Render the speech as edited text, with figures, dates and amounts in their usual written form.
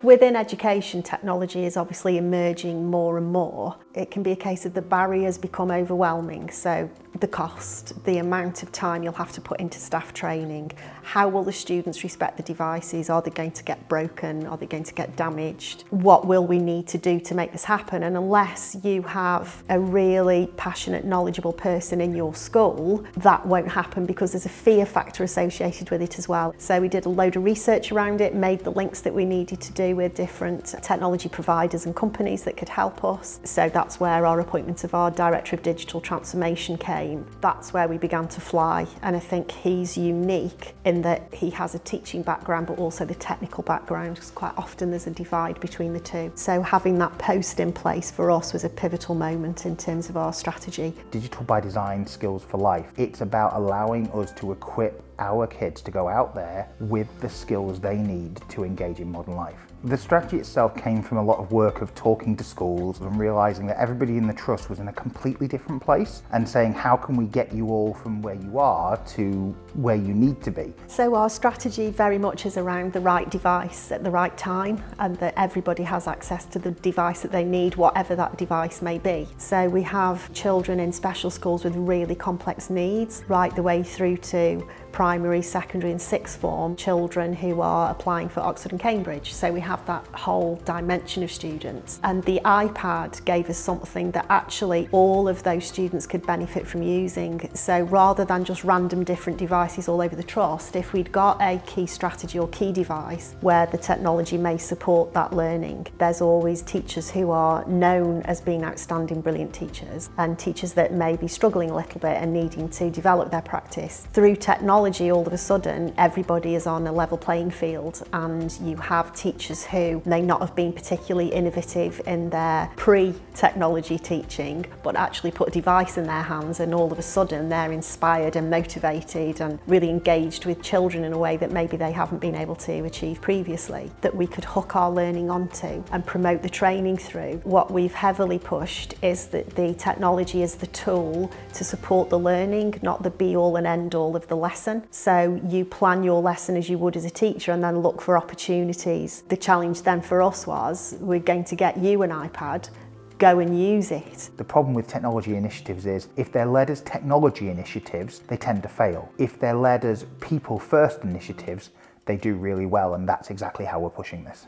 Within education, technology is obviously emerging more and more. It can be a case of the barriers become overwhelming, so the cost, the amount of time you'll have to put into staff training, how will the students respect the devices, are they going to get broken, are they going to get damaged, what will we need to do to make this happen? And unless you have a really passionate, knowledgeable person in your school, that won't happen because there's a fear factor associated with it as well. So we did a load of research around it, made the links that we needed to do with different technology providers and companies that could help us. So that's where our appointment of our Director of Digital Transformation came. That's where we began to fly, and I think he's unique in that he has a teaching background but also the technical background, because quite often there's a divide between the two. So having that post in place for us was a pivotal moment in terms of our strategy. Digital by Design Skills for Life. It's about allowing us to equip our kids to go out there with the skills they need to engage in modern life. The strategy itself came from a lot of work of talking to schools and realising that everybody in the trust was in a completely different place, and saying, how can we get you all from where you are to where you need to be? So our strategy very much is around the right device at the right time, and that everybody has access to the device that they need, whatever that device may be. So we have children in special schools with really complex needs, right the way through to primary, secondary and sixth form children who are applying for Oxford and Cambridge. So we have that whole dimension of students. And the iPad gave us something that actually all of those students could benefit from using. So rather than just random different devices all over the trust, if we'd got a key strategy or key device where the technology may support that learning, there's always teachers who are known as being outstanding, brilliant teachers, and teachers that may be struggling a little bit and needing to develop their practice. Through technology, all of a sudden everybody is on a level playing field, and you have teachers who may not have been particularly innovative in their pre-technology teaching, but actually put a device in their hands, and all of a sudden they're inspired and motivated and really engaged with children in a way that maybe they haven't been able to achieve previously, that we could hook our learning onto and promote the training through. What we've heavily pushed is that the technology is the tool to support the learning, not the be-all and end-all of the lesson. So you plan your lesson as you would as a teacher and then look for opportunities. The challenge then for us was, we're going to get you an iPad, go and use it. The problem with technology initiatives is, if they're led as technology initiatives, they tend to fail. If they're led as people-first initiatives, they do really well, and that's exactly how we're pushing this.